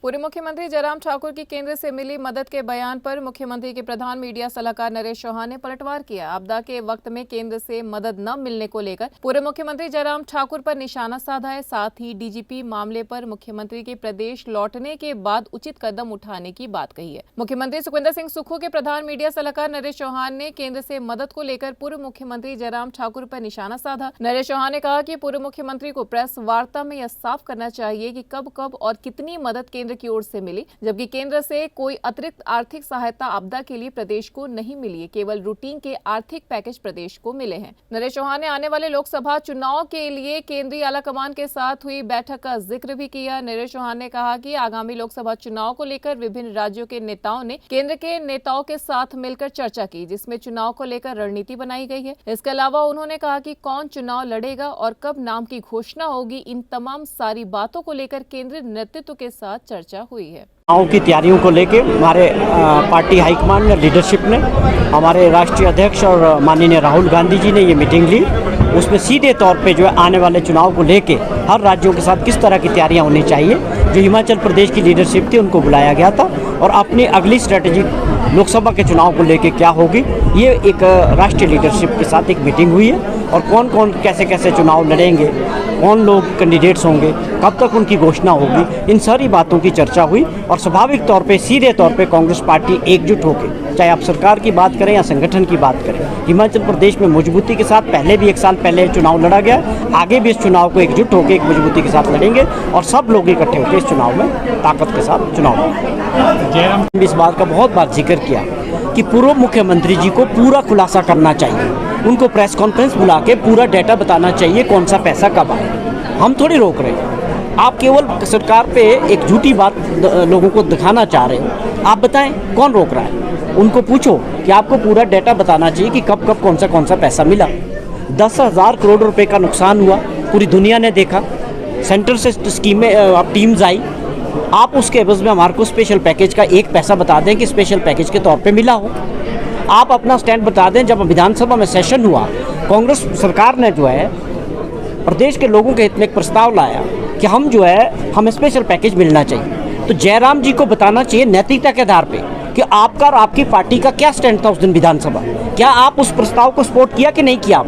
पूर्व मुख्यमंत्री जयराम ठाकुर की केंद्र से मिली मदद के बयान पर मुख्यमंत्री के प्रधान मीडिया सलाहकार नरेश चौहान ने पलटवार किया। आपदा के वक्त में केंद्र से मदद न मिलने को लेकर पूर्व मुख्यमंत्री जयराम ठाकुर पर निशाना साधा है। साथ ही डीजीपी मामले पर मुख्यमंत्री के प्रदेश लौटने के बाद उचित कदम उठाने की बात कही है। मुख्यमंत्री सुखविंदर सिंह सुक्खू के प्रधान मीडिया सलाहकार नरेश चौहान ने केंद्र से मदद को लेकर पूर्व मुख्यमंत्री जयराम ठाकुर पर निशाना साधा। नरेश चौहान ने कहा कि पूर्व मुख्यमंत्री को प्रेस वार्ता में यह साफ करना चाहिए कि कब और कितनी मदद केंद्र की ओर से मिली, जबकि केंद्र से कोई अतिरिक्त आर्थिक सहायता आपदा के लिए प्रदेश को नहीं मिली है। केवल रूटीन के आर्थिक पैकेज प्रदेश को मिले हैं। नरेश चौहान ने आने वाले लोकसभा चुनाव के लिए केंद्रीय आलाकमान के साथ हुई बैठक का जिक्र भी किया। नरेश चौहान ने कहा कि आगामी लोकसभा चुनाव को लेकर विभिन्न राज्यों के नेताओं ने केंद्र के नेताओं के साथ मिलकर चर्चा की, जिसमें चुनाव को लेकर रणनीति बनाई गई है। इसके अलावा उन्होंने कहा कि कौन चुनाव लड़ेगा और कब नाम की घोषणा होगी, इन तमाम सारी बातों को लेकर केंद्रीय नेतृत्व के साथ चर्चा हुई है। चुनाव की तैयारियों को लेके हमारे पार्टी हाईकमान ने, लीडरशिप ने, हमारे राष्ट्रीय अध्यक्ष और माननीय राहुल गांधी जी ने ये मीटिंग ली। उसमें सीधे तौर पे जो है आने वाले चुनाव को लेके हर राज्यों के साथ किस तरह की तैयारियां होनी चाहिए, जो हिमाचल प्रदेश की लीडरशिप थी उनको बुलाया गया था, और अपनी अगली स्ट्रेटेजी लोकसभा के चुनाव को लेके क्या होगी, ये एक राष्ट्रीय लीडरशिप के साथ एक मीटिंग हुई है। और कौन कौन कैसे कैसे चुनाव लड़ेंगे, कौन लोग कैंडिडेट्स होंगे, कब तक उनकी घोषणा होगी, इन सारी बातों की चर्चा हुई। और स्वाभाविक तौर पे सीधे तौर पे कांग्रेस पार्टी एकजुट होकर, चाहे आप सरकार की बात करें या संगठन की बात करें, हिमाचल प्रदेश में मजबूती के साथ पहले भी 1 साल पहले चुनाव लड़ा गया, आगे भी इस चुनाव को एकजुट होकर एक मजबूती के साथ लड़ेंगे और सब लोग इकट्ठे होकर इस चुनाव में ताकत के साथ चुनाव लड़ेंगे। जयराम ने इस बात का बहुत बार जिक्र किया कि पूर्व मुख्यमंत्री जी को पूरा खुलासा करना चाहिए, उनको प्रेस कॉन्फ्रेंस बुला के पूरा डाटा बताना चाहिए, कौन सा पैसा कब आया। हम थोड़ी रोक रहे हैं, आप केवल सरकार पे एक झूठी बात लोगों को दिखाना चाह रहे हो। आप बताएं कौन रोक रहा है, उनको पूछो कि आपको पूरा डाटा बताना चाहिए कि कब कौन सा पैसा मिला। 10,000 करोड़ रुपए का नुकसान हुआ, पूरी दुनिया ने देखा। सेंटर से स्कीमें अब टीम्स आई, आप उसके एवज में हमारे को स्पेशल पैकेज का एक पैसा बता दें कि स्पेशल पैकेज के तौर पे मिला हो। आप अपना स्टैंड बता दें। जब विधानसभा में सेशन हुआ, कांग्रेस सरकार ने जो है प्रदेश के लोगों के हित में एक प्रस्ताव लाया कि हमें स्पेशल पैकेज मिलना चाहिए। तो जयराम जी को बताना चाहिए नैतिकता के आधार पे कि आपका और आपकी पार्टी का क्या स्टैंड था उस दिन विधानसभा। क्या आप उस प्रस्ताव को सपोर्ट किया कि नहीं किया?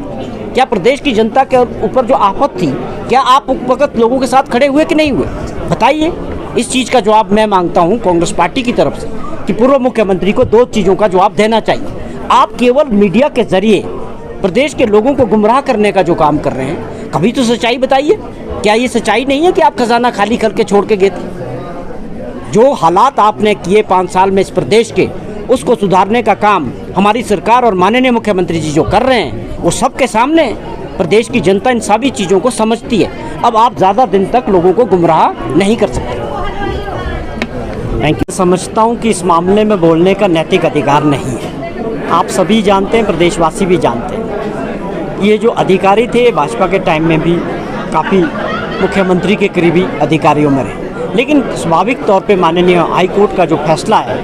क्या प्रदेश की जनता के ऊपर जो आफत थी, क्या आप उस वक्त लोगों के साथ खड़े हुए कि नहीं हुए? बताइए। इस चीज़ का जवाब मैं मांगता हूं कांग्रेस पार्टी की तरफ से कि पूर्व मुख्यमंत्री को 2 चीज़ों का जवाब देना चाहिए। आप केवल मीडिया के जरिए प्रदेश के लोगों को गुमराह करने का जो काम कर रहे हैं, कभी तो सच्चाई बताइए। क्या ये सच्चाई नहीं है कि आप खजाना खाली करके छोड़ के गए थे? जो हालात आपने किए 5 साल में इस प्रदेश के, उसको सुधारने का काम हमारी सरकार और माननीय मुख्यमंत्री जी जो कर रहे हैं वो सबके सामने है। प्रदेश की जनता इन सभी चीज़ों को समझती है। अब आप ज़्यादा दिन तक लोगों को गुमराह नहीं कर सकते। Thank you. समझता हूँ कि इस मामले में बोलने का नैतिक अधिकार नहीं है। आप सभी जानते हैं, प्रदेशवासी भी जानते हैं, ये जो अधिकारी थे भाजपा के टाइम में भी काफ़ी मुख्यमंत्री के करीबी अधिकारियों में रहे। लेकिन स्वाभाविक तौर पे माननीय हाई कोर्ट का जो फैसला है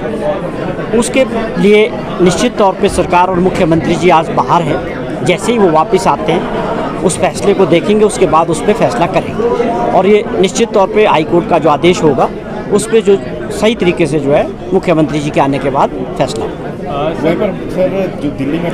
उसके लिए निश्चित तौर पे सरकार और मुख्यमंत्री जी आज बाहर हैं। जैसे ही वो वापस आते हैं उस फैसले को देखेंगे, उसके बाद उस पर फैसला करेंगे और ये निश्चित तौर पे हाई कोर्ट का जो आदेश होगा उस पर जो सही तरीके से जो है मुख्यमंत्री जी के आने के बाद फैसला होगा। सर जो दिल्ली में